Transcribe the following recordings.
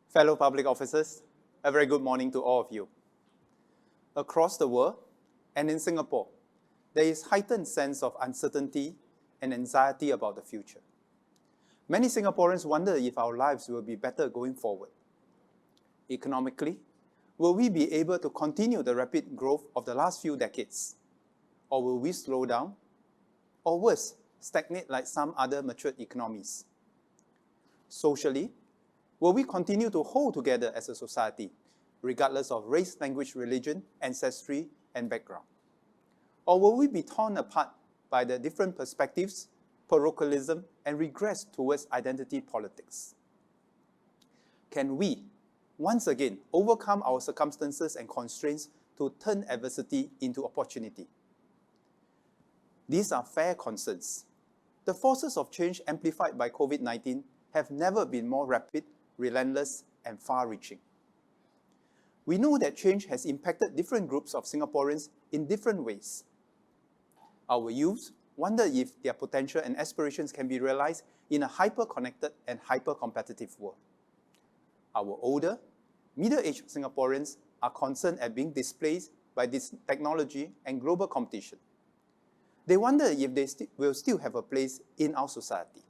Fellow public officers, a very good morning to all of you. Across the world, and in Singapore, there is heightened sense of uncertainty and anxiety about the future. Many Singaporeans wonder if our lives will be better going forward. Economically, will we be able to continue the rapid growth of the last few decades? Or will we slow down? Or worse, stagnate like some other matured economies? Socially, will we continue to hold together as a society, regardless of race, language, religion, ancestry, and background? Or will we be torn apart by the different perspectives, parochialism, and regress towards identity politics? Can we, once again, overcome our circumstances and constraints to turn adversity into opportunity? These are fair concerns. The forces of change amplified by COVID-19 have never been more rapid, relentless, and far-reaching. We know that change has impacted different groups of Singaporeans in different ways. Our youth wonder if their potential and aspirations can be realized in a hyper-connected and hyper-competitive world. Our older, middle-aged Singaporeans are concerned at being displaced by this technology and global competition. They wonder if they will still have a place in our society.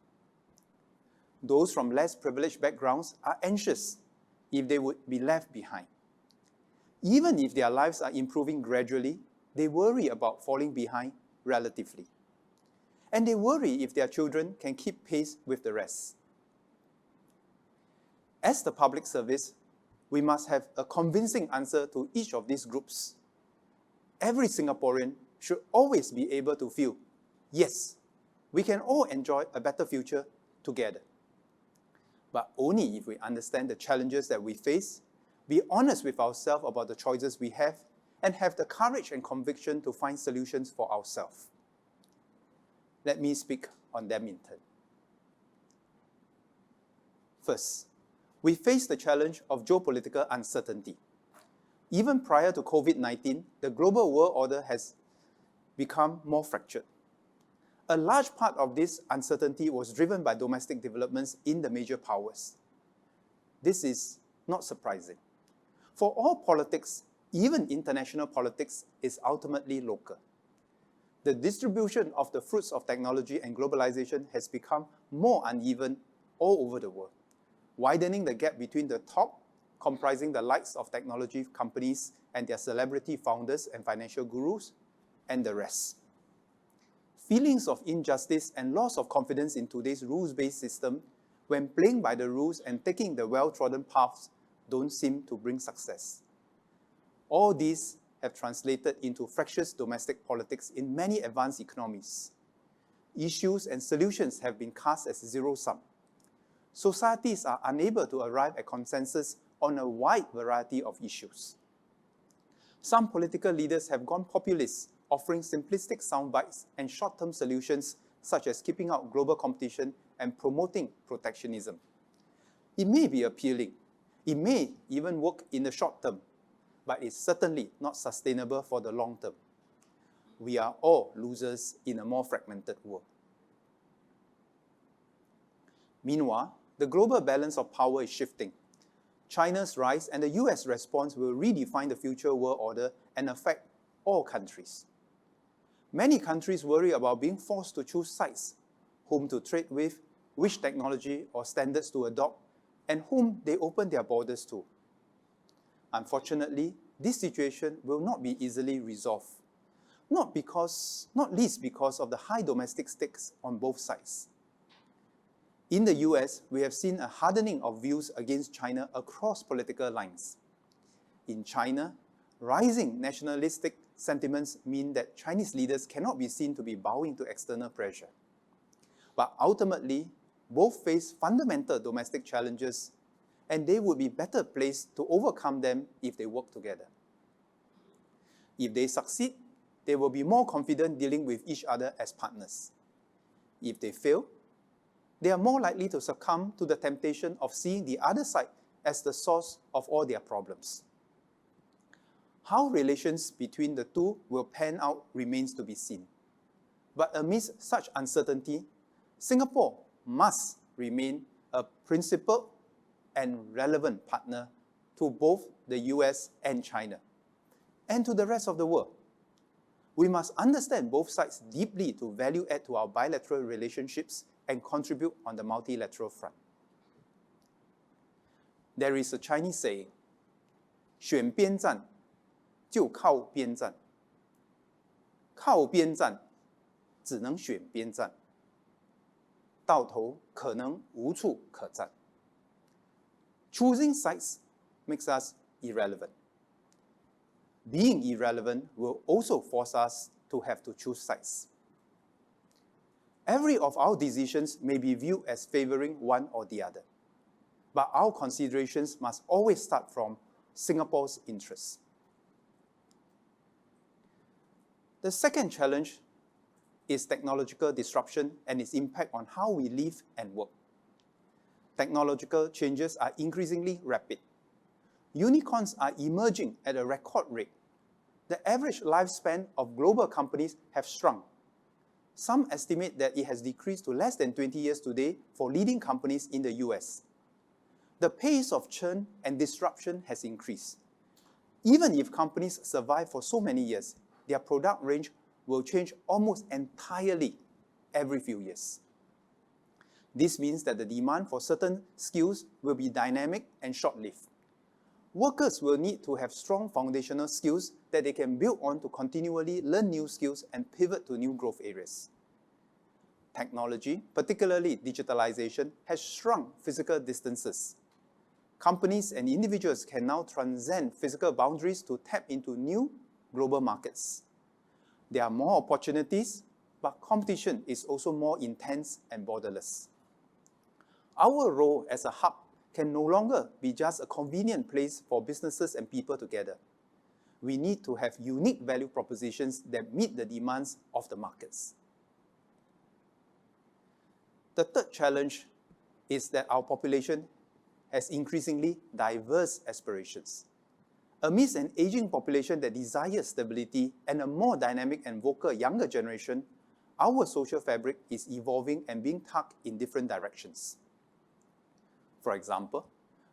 Those from less privileged backgrounds are anxious if they would be left behind. Even if their lives are improving gradually, they worry about falling behind relatively. And they worry if their children can keep pace with the rest. As the public service, we must have a convincing answer to each of these groups. Every Singaporean should always be able to feel, yes, we can all enjoy a better future together. But only if we understand the challenges that we face, be honest with ourselves about the choices we have, and have the courage and conviction to find solutions for ourselves. Let me speak on them in turn. First, we face the challenge of geopolitical uncertainty. Even prior to COVID-19, the global world order has become more fractured. A large part of this uncertainty was driven by domestic developments in the major powers. This is not surprising. For all politics, even international politics, is ultimately local. The distribution of the fruits of technology and globalization has become more uneven all over the world, widening the gap between the top, comprising the likes of technology companies and their celebrity founders and financial gurus, and the rest. Feelings of injustice and loss of confidence in today's rules-based system, when playing by the rules and taking the well-trodden paths, don't seem to bring success. All these have translated into fractious domestic politics in many advanced economies. Issues and solutions have been cast as zero-sum. Societies are unable to arrive at consensus on a wide variety of issues. Some political leaders have gone populist, offering simplistic soundbites and short-term solutions such as keeping out global competition and promoting protectionism. It may be appealing. It may even work in the short term, but it's certainly not sustainable for the long term. We are all losers in a more fragmented world. Meanwhile, the global balance of power is shifting. China's rise and the US response will redefine the future world order and affect all countries. Many countries worry about being forced to choose sides, whom to trade with, which technology or standards to adopt, and whom they open their borders to. Unfortunately, this situation will not be easily resolved, not least because of the high domestic stakes on both sides. In the US, we have seen a hardening of views against China across political lines. In China, rising nationalistic sentiments mean that Chinese leaders cannot be seen to be bowing to external pressure. But ultimately, both face fundamental domestic challenges, and they would be better placed to overcome them if they work together. If they succeed, they will be more confident dealing with each other as partners. If they fail, they are more likely to succumb to the temptation of seeing the other side as the source of all their problems. How relations between the two will pan out remains to be seen. But amidst such uncertainty, Singapore must remain a principled and relevant partner to both the US and China, and to the rest of the world. We must understand both sides deeply to value add to our bilateral relationships and contribute on the multilateral front. There is a Chinese saying, 选边站就靠边站，靠边站只能选边站，到头可能无处可站。Choosing sides makes us irrelevant. Being irrelevant will also force us to have to choose sides. Every of our decisions may be viewed as favoring one or the other, but our considerations must always start from Singapore's interests. The second challenge is technological disruption and its impact on how we live and work. Technological changes are increasingly rapid. Unicorns are emerging at a record rate. The average lifespan of global companies have shrunk. Some estimate that it has decreased to less than 20 years today for leading companies in the US. The pace of churn and disruption has increased. Even if companies survive for so many years, their product range will change almost entirely every few years. This means that the demand for certain skills will be dynamic and short-lived. Workers will need to have strong foundational skills that they can build on to continually learn new skills and pivot to new growth areas. Technology, particularly digitalization, has shrunk physical distances. Companies and individuals can now transcend physical boundaries to tap into new global markets. There are more opportunities, but competition is also more intense and borderless. Our role as a hub can no longer be just a convenient place for businesses and people to gather. We need to have unique value propositions that meet the demands of the markets. The third challenge is that our population has increasingly diverse aspirations. Amidst an aging population that desires stability and a more dynamic and vocal younger generation, our social fabric is evolving and being tugged in different directions. For example,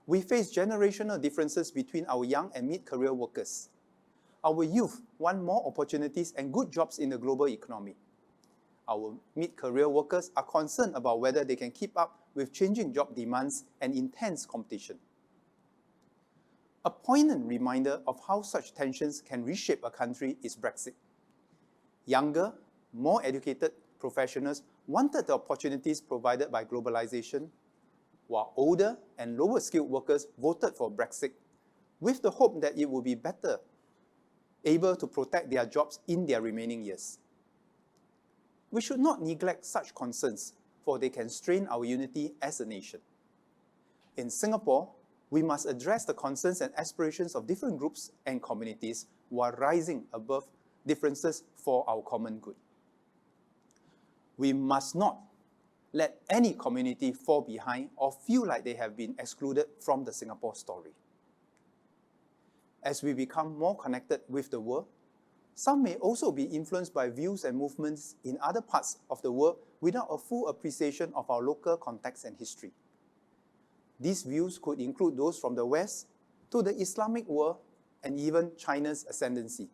we face generational differences between our young and mid-career workers. Our youth want more opportunities and good jobs in the global economy. Our mid-career workers are concerned about whether they can keep up with changing job demands and intense competition. A poignant reminder of how such tensions can reshape a country is Brexit. Younger, more educated professionals wanted the opportunities provided by globalization, while older and lower skilled workers voted for Brexit with the hope that it would be better able to protect their jobs in their remaining years. We should not neglect such concerns, for they can strain our unity as a nation. In Singapore, we must address the concerns and aspirations of different groups and communities while rising above differences for our common good. We must not let any community fall behind or feel like they have been excluded from the Singapore story. As we become more connected with the world, some may also be influenced by views and movements in other parts of the world without a full appreciation of our local context and history. These views could include those from the West to the Islamic world and even China's ascendancy.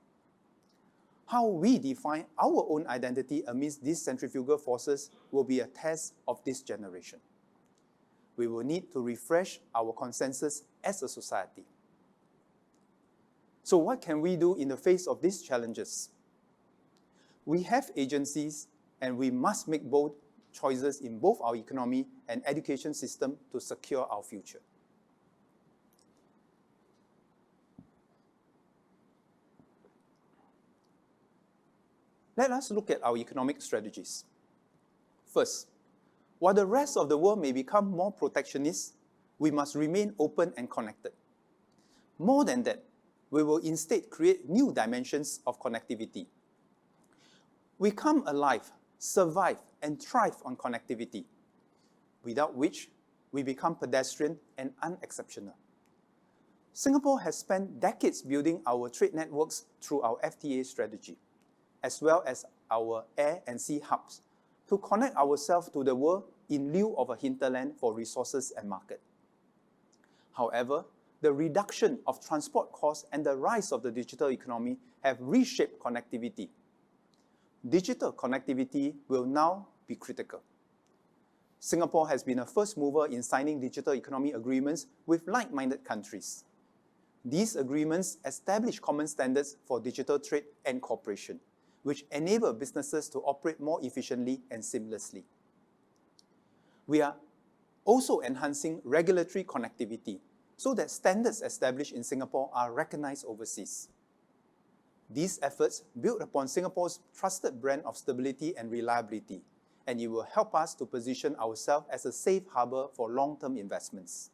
How we define our own identity amidst these centrifugal forces will be a test of this generation. We will need to refresh our consensus as a society. So what can we do in the face of these challenges? We have agencies and we must make bold choices in both our economy and education system to secure our future. Let us look at our economic strategies. First, while the rest of the world may become more protectionist, we must remain open and connected. More than that, we will instead create new dimensions of connectivity. We come alive, survive, and thrive on connectivity, without which we become pedestrian and unexceptional. Singapore has spent decades building our trade networks through our FTA strategy, as well as our air and sea hubs, to connect ourselves to the world in lieu of a hinterland for resources and market. However, the reduction of transport costs and the rise of the digital economy have reshaped connectivity. Digital connectivity will now be critical. Singapore has been a first mover in signing digital economy agreements with like-minded countries. These agreements establish common standards for digital trade and cooperation, which enable businesses to operate more efficiently and seamlessly. We are also enhancing regulatory connectivity so that standards established in Singapore are recognized overseas. These efforts build upon Singapore's trusted brand of stability and reliability, and it will help us to position ourselves as a safe harbor for long-term investments.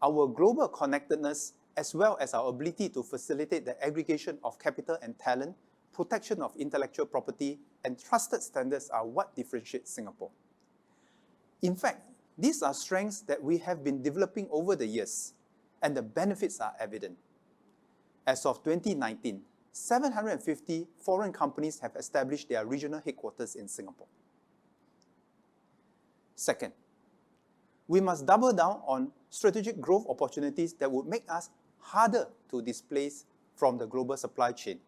Our global connectedness, as well as our ability to facilitate the aggregation of capital and talent, protection of intellectual property, and trusted standards are what differentiate Singapore. In fact, these are strengths that we have been developing over the years, and the benefits are evident. As of 2019, 750 foreign companies have established their regional headquarters in Singapore. Second, we must double down on strategic growth opportunities that would make us harder to displace from the global supply chain.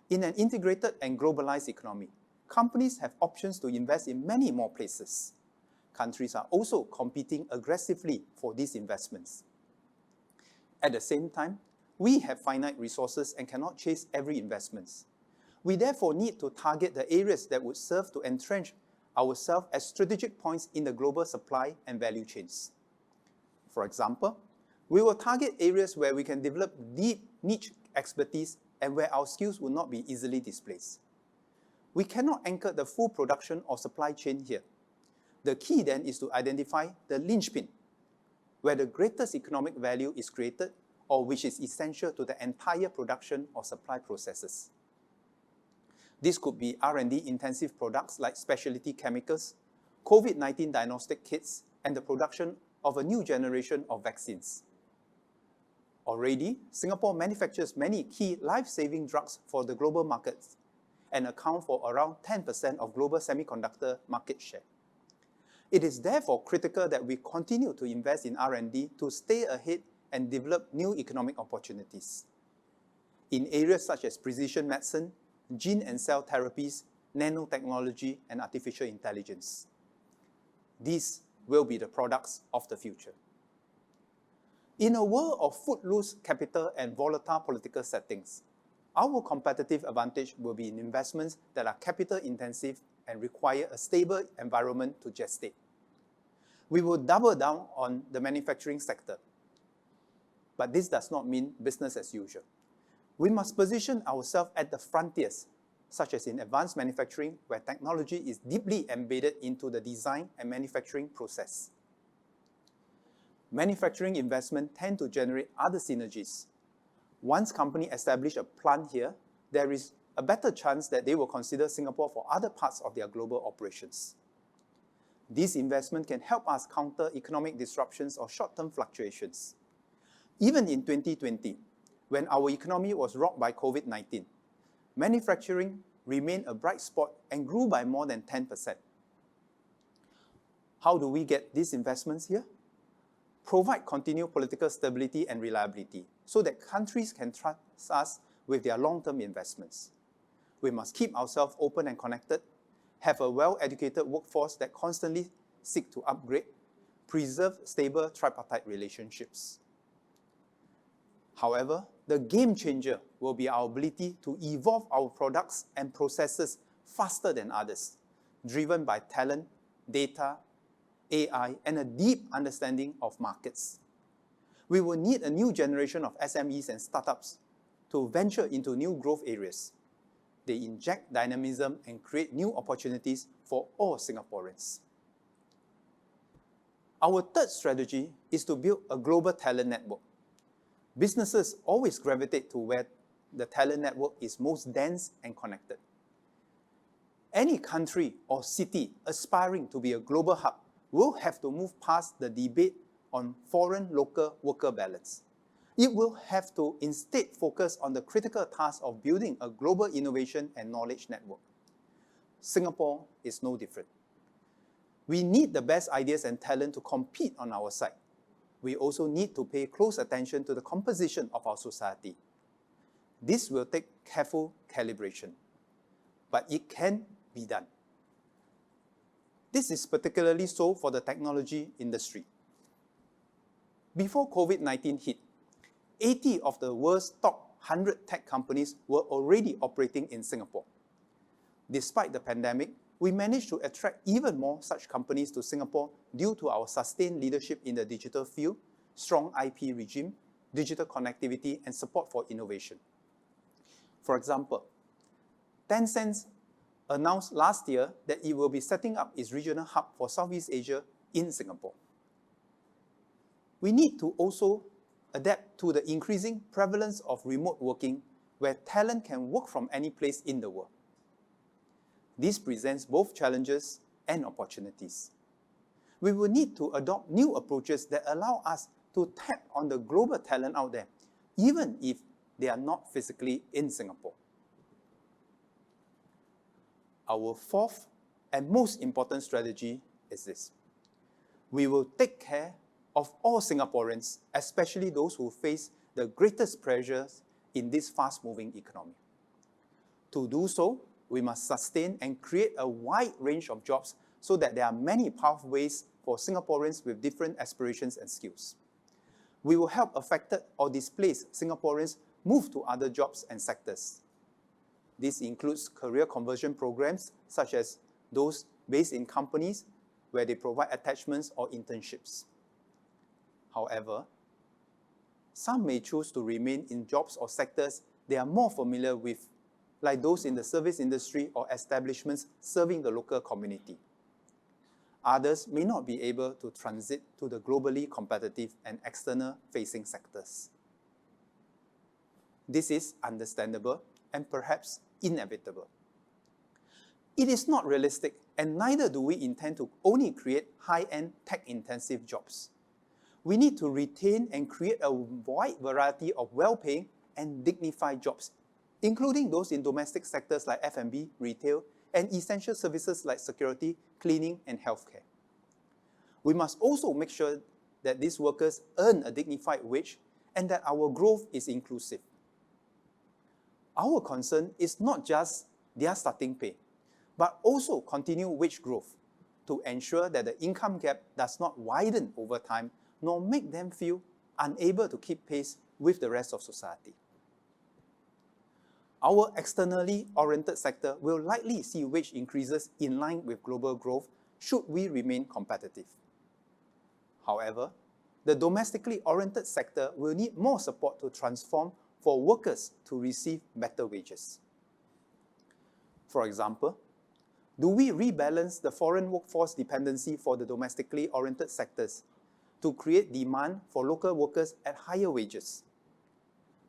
In an integrated and globalized economy, companies have options to invest in many more places. Countries are also competing aggressively for these investments. At the same time, we have finite resources and cannot chase every investment. We therefore need to target the areas that would serve to entrench ourselves as strategic points in the global supply and value chains. For example, we will target areas where we can develop deep niche expertise and where our skills will not be easily displaced. We cannot anchor the full production or supply chain here. The key then is to identify the linchpin, where the greatest economic value is created or which is essential to the entire production or supply processes. This could be R&D intensive products like specialty chemicals, COVID-19 diagnostic kits, and the production of a new generation of vaccines. Already, Singapore manufactures many key life-saving drugs for the global markets and account for around 10% of global semiconductor market share. It is therefore critical that we continue to invest in R&D to stay ahead and develop new economic opportunities. In areas such as precision medicine, gene and cell therapies, nanotechnology, and artificial intelligence. These will be the products of the future. In a world of footloose capital and volatile political settings, our competitive advantage will be in investments that are capital intensive and require a stable environment to gestate. We will double down on the manufacturing sector. But this does not mean business as usual. We must position ourselves at the frontiers, such as in advanced manufacturing, where technology is deeply embedded into the design and manufacturing process. Manufacturing investment tend to generate other synergies. Once companies establish a plant here, there is a better chance that they will consider Singapore for other parts of their global operations. This investment can help us counter economic disruptions or short-term fluctuations. Even in 2020, when our economy was rocked by COVID-19, manufacturing remained a bright spot and grew by more than 10%. How do we get these investments here? Provide continued political stability and reliability so that countries can trust us with their long-term investments. We must keep ourselves open and connected, have a well-educated workforce that constantly seek to upgrade, preserve stable tripartite relationships. However, the game changer will be our ability to evolve our products and processes faster than others, driven by talent, data, AI, and a deep understanding of markets. We will need a new generation of SMEs and startups to venture into new growth areas. They inject dynamism and create new opportunities for all Singaporeans. Our third strategy is to build a global talent network. Businesses always gravitate to where the talent network is most dense and connected. Any country or city aspiring to be a global hub will have to move past the debate on foreign-local worker balance. It will have to instead focus on the critical task of building a global innovation and knowledge network. Singapore is no different. We need the best ideas and talent to compete on our side. we also need to pay close attention to the composition of our society. This will take careful calibration, but it can be done. This is particularly so for the technology industry. Before COVID-19 hit, 80 of the world's top 100 tech companies were already operating in Singapore. Despite the pandemic, we managed to attract even more such companies to Singapore due to our sustained leadership in the digital field, strong IP regime, digital connectivity, and support for innovation. For example, Tencent announced last year that it will be setting up its regional hub for Southeast Asia in Singapore. We need to also adapt to the increasing prevalence of remote working, where talent can work from any place in the world. This presents both challenges and opportunities. We will need to adopt new approaches that allow us to tap on the global talent out there, even if they are not physically in Singapore. Our fourth and most important strategy is this. We will take care of all Singaporeans, especially those who face the greatest pressures in this fast-moving economy. To do so, we must sustain and create a wide range of jobs so that there are many pathways for Singaporeans with different aspirations and skills. We will help affected or displaced Singaporeans move to other jobs and sectors. This includes career conversion programs such as those based in companies where they provide attachments or internships. However, some may choose to remain in jobs or sectors they are more familiar with, like those in the service industry or establishments serving the local community. Others may not be able to transit to the globally competitive and external-facing sectors. This is understandable and perhaps inevitable. It is not realistic, and neither do we intend to only create high-end tech-intensive jobs. We need to retain and create a wide variety of well-paying and dignified jobs, including those in domestic sectors like F&B, retail, and essential services like security, cleaning, and healthcare. We must also make sure that these workers earn a dignified wage and that our growth is inclusive. Our concern is not just their starting pay, but also continued wage growth to ensure that the income gap does not widen over time nor make them feel unable to keep pace with the rest of society. Our externally oriented sector will likely see wage increases in line with global growth should we remain competitive. However, the domestically oriented sector will need more support to transform for workers to receive better wages. For example, do we rebalance the foreign workforce dependency for the domestically oriented sectors to create demand for local workers at higher wages?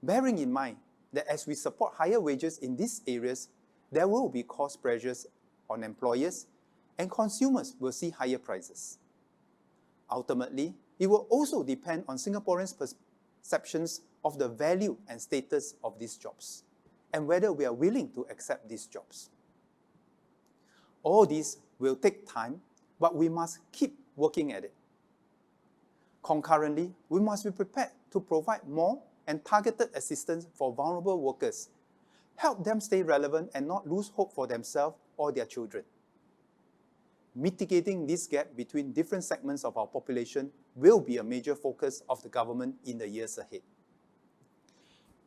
Bearing in mind that as we support higher wages in these areas, there will be cost pressures on employers and consumers will see higher prices. Ultimately, it will also depend on Singaporeans' perceptions of the value and status of these jobs and whether we are willing to accept these jobs. All this will take time, but we must keep working at it. Concurrently, we must be prepared to provide more and targeted assistance for vulnerable workers, help them stay relevant and not lose hope for themselves or their children. Mitigating this gap between different segments of our population will be a major focus of the government in the years ahead.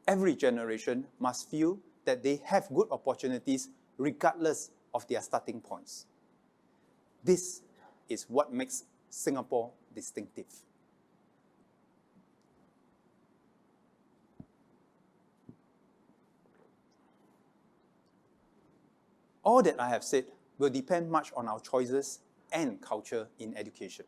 Every generation must feel that they have good opportunities regardless of their starting points. This is what makes Singapore distinctive. All that I have said will depend much on our choices and culture in education.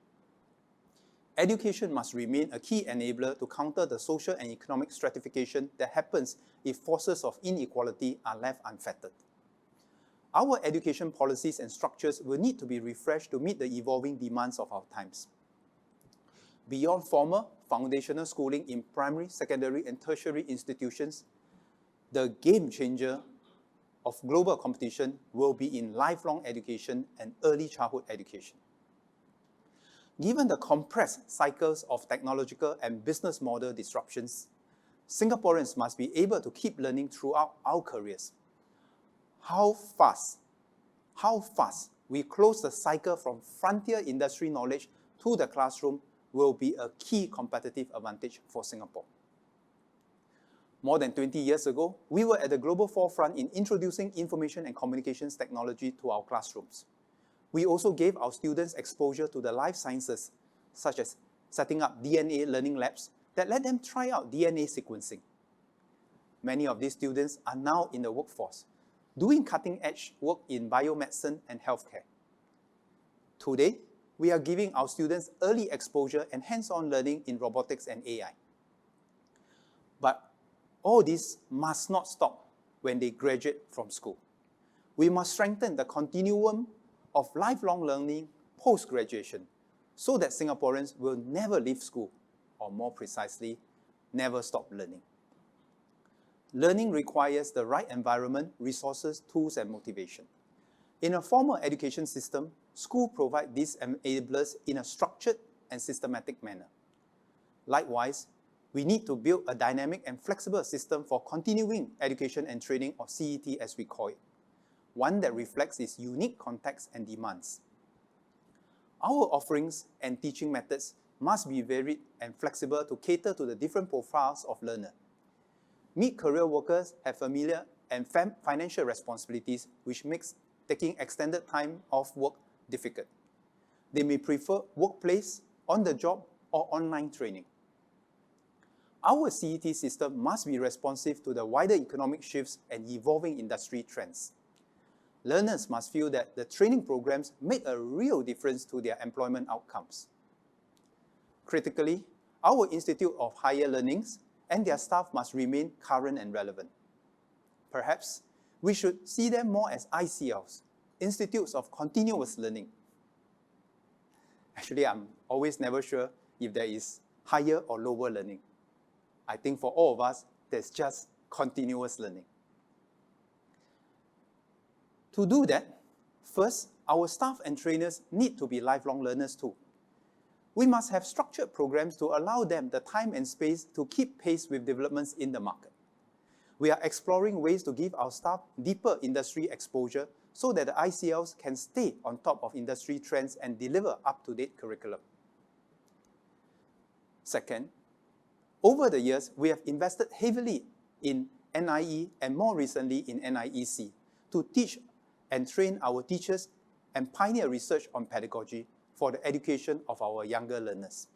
Education must remain a key enabler to counter the social and economic stratification that happens if forces of inequality are left unfettered. Our education policies and structures will need to be refreshed to meet the evolving demands of our times. Beyond formal, foundational schooling in primary, secondary, and tertiary institutions, the game changer of global competition will be in lifelong education and early childhood education. Given the compressed cycles of technological and business model disruptions, Singaporeans must be able to keep learning throughout our careers. How fast we close the cycle from frontier industry knowledge to the classroom will be a key competitive advantage for Singapore. More than 20 years ago, we were at the global forefront in introducing information and communications technology to our classrooms. We also gave our students exposure to the life sciences, such as setting up DNA learning labs that let them try out DNA sequencing. Many of these students are now in the workforce, doing cutting-edge work in biomedicine and healthcare. Today, we are giving our students early exposure and hands-on learning in robotics and AI. But all this must not stop when they graduate from school. We must strengthen the continuum of lifelong learning post-graduation so that Singaporeans will never leave school, or more precisely, never stop learning. Learning requires the right environment, resources, tools, and motivation. In a formal education system, schools provide these enablers in a structured and systematic manner. Likewise, we need to build a dynamic and flexible system for continuing education and training, or CET as we call it, one that reflects its unique context and demands. Our offerings and teaching methods must be varied and flexible to cater to the different profiles of learners. Mid-career workers have familiar and financial responsibilities, which makes taking extended time off work difficult. They may prefer workplace, on-the-job, or online training. Our CET system must be responsive to the wider economic shifts and evolving industry trends. Learners must feel that the training programs make a real difference to their employment outcomes. Critically, our Institute of Higher Learnings and their staff must remain current and relevant. Perhaps we should see them more as ICLs, Institutes of Continuous Learning. Actually, I'm always never sure if there is higher or lower learning. I think for all of us, there's just continuous learning. To do that, first, our staff and trainers need to be lifelong learners too. We must have structured programs to allow them the time and space to keep pace with developments in the market. We are exploring ways to give our staff deeper industry exposure so that the ICLs can stay on top of industry trends and deliver up-to-date curriculum. Second, over the years, we have invested heavily in NIE and more recently in NIEC to teach and train our teachers and pioneer research on pedagogy for the education of our younger learners.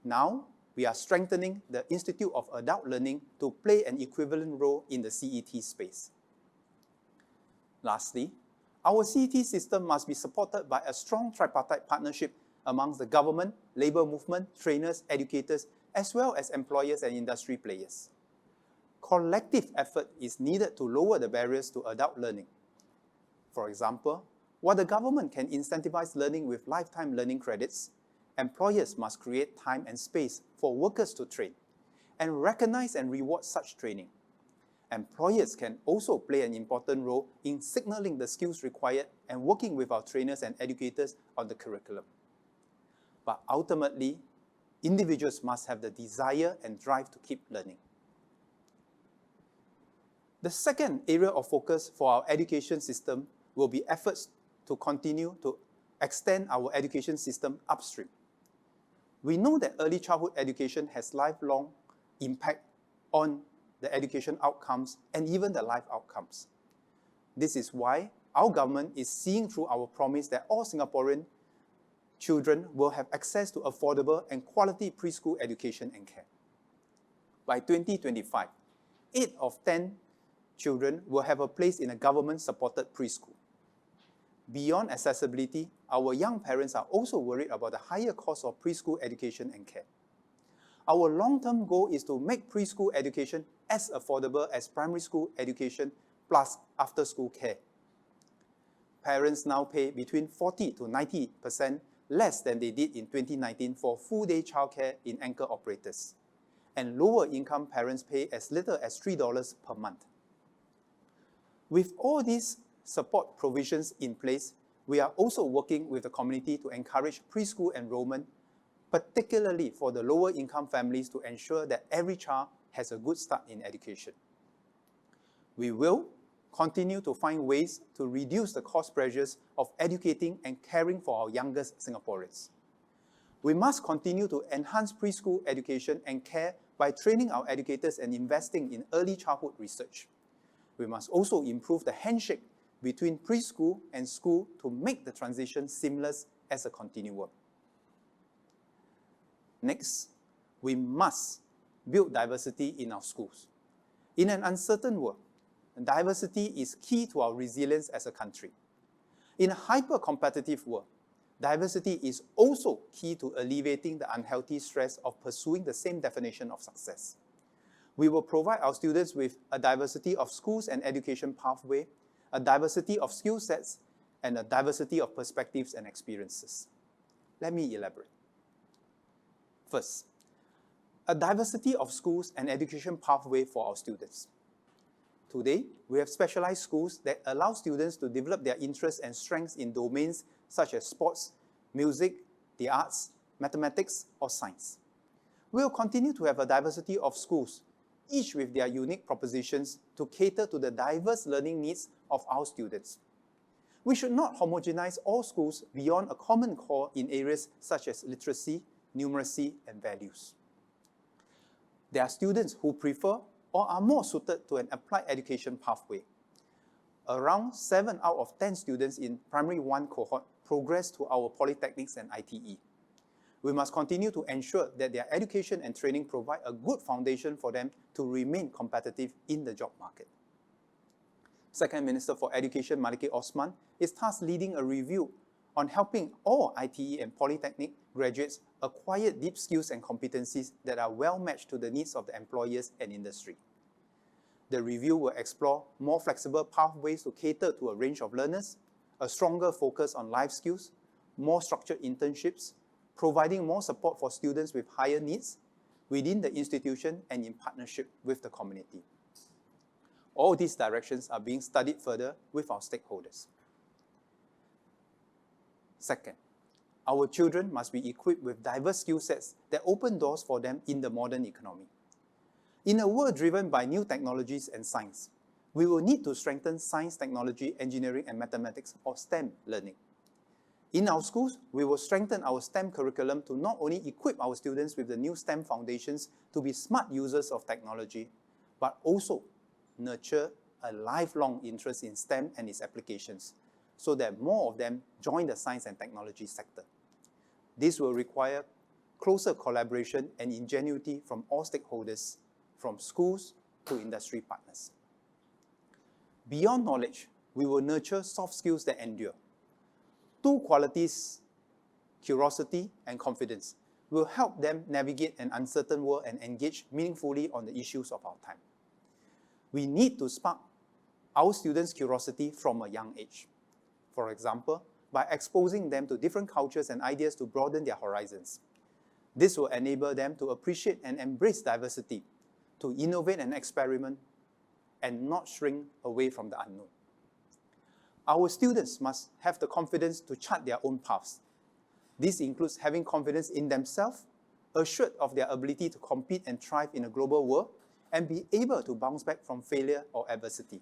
Now, we are strengthening the Institute of Adult Learning to play an equivalent role in the CET space. Lastly, our CET system must be supported by a strong tripartite partnership amongst the government, labour movement, trainers, educators, as well as employers and industry players. Collective effort is needed to lower the barriers to adult learning. For example, while the government can incentivize learning with lifetime learning credits, employers must create time and space for workers to train and recognize and reward such training. Employers can also play an important role in signaling the skills required and working with our trainers and educators on the curriculum. But ultimately, individuals must have the desire and drive to keep learning. The second area of focus for our education system will be efforts to continue to extend our education system upstream. We know that early childhood education has lifelong impact on the education outcomes and even the life outcomes. This is why our government is seeing through our promise that all Singaporean children will have access to affordable and quality preschool education and care. By 2025, 8 of 10 children will have a place in a government-supported preschool. Beyond accessibility, our young parents are also worried about the higher cost of preschool education and care. Our long-term goal is to make preschool education as affordable as primary school education plus after-school care. Parents now pay between 40 to 90% less than they did in 2019 for full-day childcare in anchor operators. And lower-income parents pay as little as $3 per month. With all these support provisions in place, we are also working with the community to encourage preschool enrollment, particularly for the lower income families, to ensure that every child has a good start in education. We will continue to find ways to reduce the cost pressures of educating and caring for our youngest Singaporeans. We must continue to enhance preschool education and care by training our educators and investing in early childhood research. We must also improve the handshake between preschool and school to make the transition seamless as a continuum. Next, we must build diversity in our schools. In an uncertain world, diversity is key to our resilience as a country. In a hyper-competitive world, diversity is also key to alleviating the unhealthy stress of pursuing the same definition of success. We will provide our students with a diversity of schools and education pathway, a diversity of skill sets, and a diversity of perspectives and experiences. Let me elaborate. First, a diversity of schools and education pathway for our students. Today, we have specialized schools that allow students to develop their interests and strengths in domains such as sports, music, the arts, mathematics, or science. We will continue to have a diversity of schools, each with their unique propositions to cater to the diverse learning needs of our students. We should not homogenize all schools beyond a common core in areas such as literacy, numeracy, and values. There are students who prefer or are more suited to an applied education pathway. Around 7 out of 10 students in Primary 1 cohort progress to our polytechnics and ITE. We must continue to ensure that their education and training provide a good foundation for them to remain competitive in the job market. Second Minister for Education Maliki Osman is thus leading a review on helping all ITE and polytechnic graduates acquire deep skills and competencies that are well matched to the needs of the employers and industry. The review will explore more flexible pathways to cater to a range of learners, a stronger focus on life skills, more structured internships, providing more support for students with higher needs within the institution and in partnership with the community. All these directions are being studied further with our stakeholders. Second, our children must be equipped with diverse skill sets that open doors for them in the modern economy. In a world driven by new technologies and science, we will need to strengthen science, technology, engineering, and mathematics, or STEM learning. In our schools, we will strengthen our STEM curriculum to not only equip our students with the new STEM foundations to be smart users of technology, but also nurture a lifelong interest in STEM and its applications, so that more of them join the science and technology sector. This will require closer collaboration and ingenuity from all stakeholders, from schools to industry partners. Beyond knowledge, we will nurture soft skills that endure. Two qualities, curiosity and confidence, will help them navigate an uncertain world and engage meaningfully on the issues of our time. We need to spark our students' curiosity from a young age. For example, by exposing them to different cultures and ideas to broaden their horizons. This will enable them to appreciate and embrace diversity, to innovate and experiment, and not shrink away from the unknown. Our students must have the confidence to chart their own paths. This includes having confidence in themselves, assured of their ability to compete and thrive in a global world, and be able to bounce back from failure or adversity.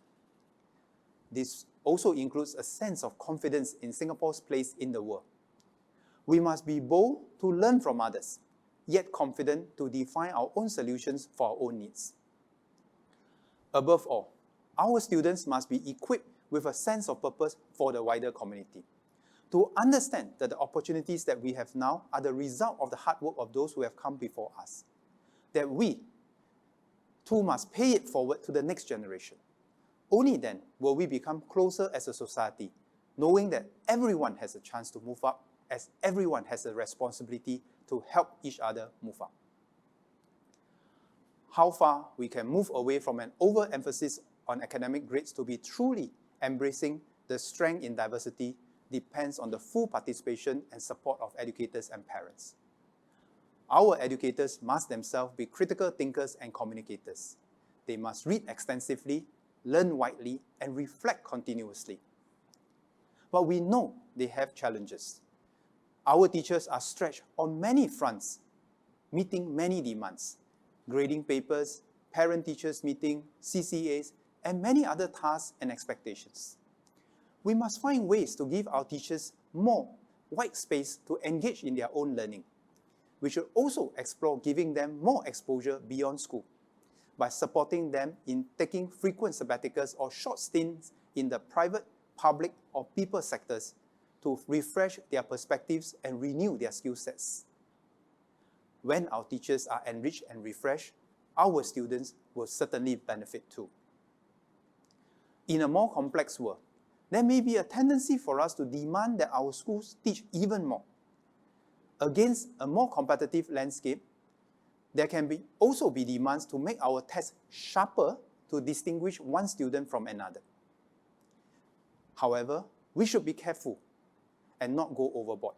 This also includes a sense of confidence in Singapore's place in the world. We must be bold to learn from others, yet confident to define our own solutions for our own needs. Above all, our students must be equipped with a sense of purpose for the wider community, to understand that the opportunities that we have now are the result of the hard work of those who have come before us, that we too must pay it forward to the next generation. Only then will we become closer as a society, knowing that everyone has a chance to move up, as everyone has a responsibility to help each other move up. How far we can move away from an overemphasis on academic grades to be truly embracing the strength in diversity depends on the full participation and support of educators and parents. Our educators must themselves be critical thinkers and communicators. They must read extensively, learn widely, and reflect continuously. But we know they have challenges. Our teachers are stretched on many fronts, meeting many demands, grading papers, parent-teachers meeting, CCAs, and many other tasks and expectations. We must find ways to give our teachers more white space to engage in their own learning. We should also explore giving them more exposure beyond school by supporting them in taking frequent sabbaticals or short stints in the private, public, or people sectors to refresh their perspectives and renew their skill sets. When our teachers are enriched and refreshed, our students will certainly benefit too. In a more complex world, there may be a tendency for us to demand that our schools teach even more. Against a more competitive landscape, there can also be demands to make our tests sharper to distinguish one student from another. However, we should be careful and not go overboard.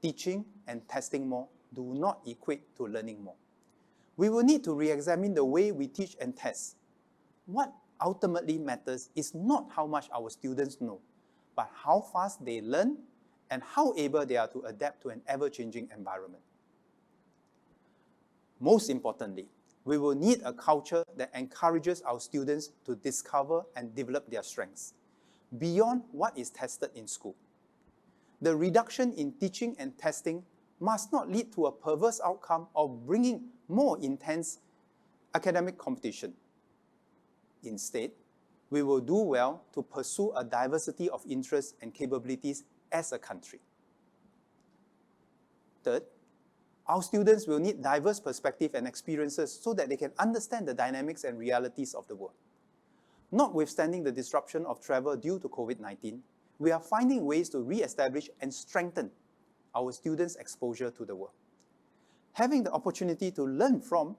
Teaching and testing more do not equate to learning more. We will need to re-examine the way we teach and test. What ultimately matters is not how much our students know, but how fast they learn and how able they are to adapt to an ever-changing environment. Most importantly, we will need a culture that encourages our students to discover and develop their strengths beyond what is tested in school. The reduction in teaching and testing must not lead to a perverse outcome of bringing more intense academic competition. Instead, we will do well to pursue a diversity of interests and capabilities as a country. Third, our students will need diverse perspectives and experiences so that they can understand the dynamics and realities of the world. Notwithstanding the disruption of travel due to COVID-19, we are finding ways to re-establish and strengthen our students' exposure to the world. Having the opportunity to learn from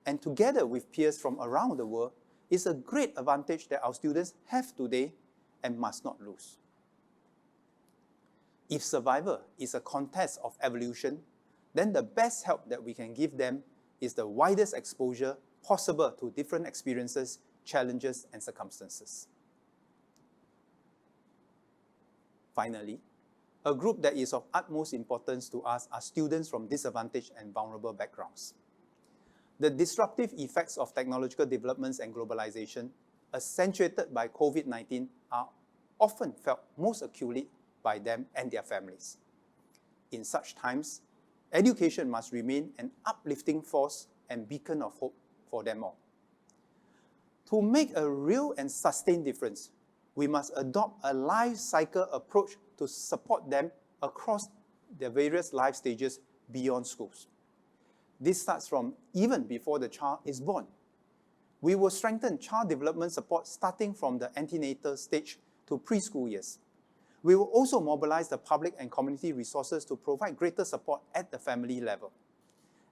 and together with peers from around the world is a great advantage that our students have today and must not lose. If survival is a contest of evolution, then the best help that we can give them is the widest exposure possible to different experiences, challenges, and circumstances. Finally, a group that is of utmost importance to us are students from disadvantaged and vulnerable backgrounds. The disruptive effects of technological developments and globalization, accentuated by COVID-19, are often felt most acutely by them and their families. In such times, education must remain an uplifting force and beacon of hope for them all. To make a real and sustained difference, we must adopt a life cycle approach to support them across their various life stages beyond schools. This starts from even before the child is born. We will strengthen child development support starting from the antenatal stage to preschool years. We will also mobilize the public and community resources to provide greater support at the family level,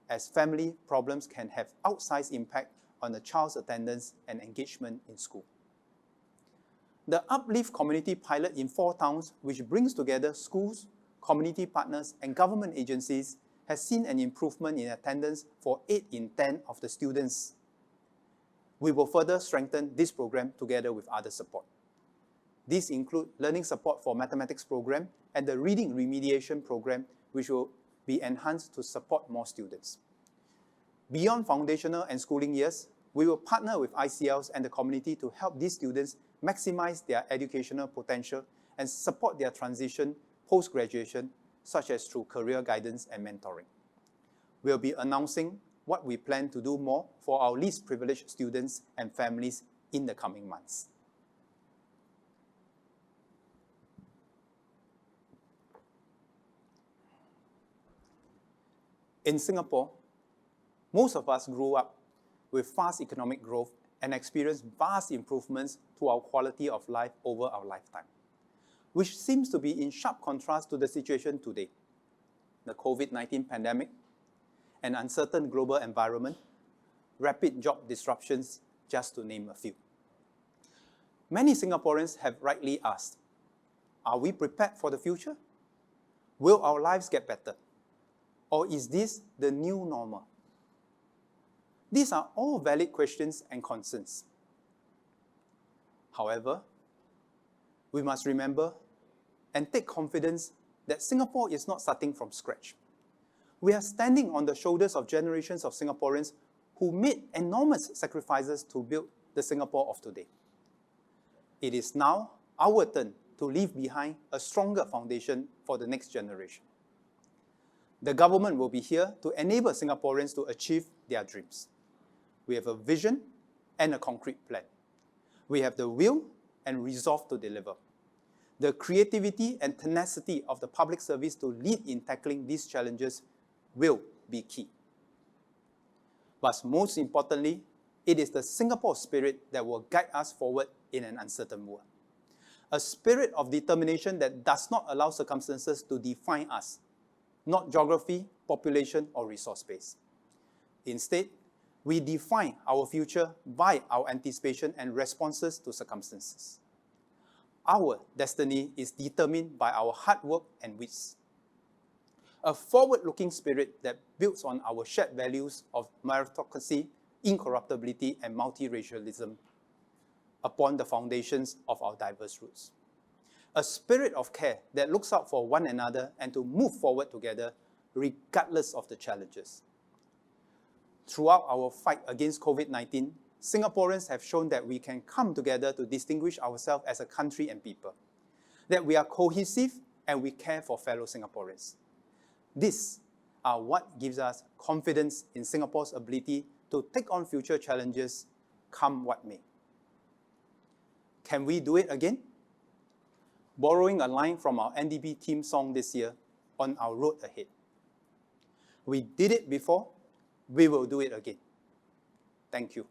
as family problems can have outsized impact on the child's attendance and engagement in school. The Uplift Community Pilot in 4 towns, which brings together schools, community partners, and government agencies, has seen an improvement in attendance for 8 in 10 of the students. We will further strengthen this program together with other support. These include learning support for mathematics program and the reading remediation program, which will be enhanced to support more students. Beyond foundational and schooling years, we will partner with ICLs and the community to help these students maximize their educational potential and support their transition post-graduation, such as through career guidance and mentoring. We'll be announcing what we plan to do more for our least privileged students and families in the coming months. In Singapore, most of us grew up with fast economic growth and experienced vast improvements to our quality of life over our lifetime, which seems to be in sharp contrast to the situation today. The COVID-19 pandemic, an uncertain global environment, rapid job disruptions, just to name a few. Many Singaporeans have rightly asked, are we prepared for the future? Will our lives get better? Or is this the new normal? These are all valid questions and concerns. However, we must remember and take confidence that Singapore is not starting from scratch. We are standing on the shoulders of generations of Singaporeans who made enormous sacrifices to build the Singapore of today. It is now our turn to leave behind a stronger foundation for the next generation. The government will be here to enable Singaporeans to achieve their dreams. We have a vision and a concrete plan. We have the will and resolve to deliver. The creativity and tenacity of the public service to lead in tackling these challenges will be key. But most importantly, it is the Singapore spirit that will guide us forward in an uncertain world. A spirit of determination that does not allow circumstances to define us, not geography, population, or resource base. Instead, we define our future by our anticipation and responses to circumstances. Our destiny is determined by our hard work and wits. A forward-looking spirit that builds on our shared values of meritocracy, incorruptibility, and multiracialism upon the foundations of our diverse roots. A spirit of care that looks out for one another and to move forward together regardless of the challenges. Throughout our fight against COVID-19, Singaporeans have shown that we can come together to distinguish ourselves as a country and people, that we are cohesive and we care for fellow Singaporeans. These are what gives us confidence in Singapore's ability to take on future challenges, come what may. Can we do it again? Borrowing a line from our NDP theme song this year, On Our Road Ahead. We did it before, we will do it again. Thank you.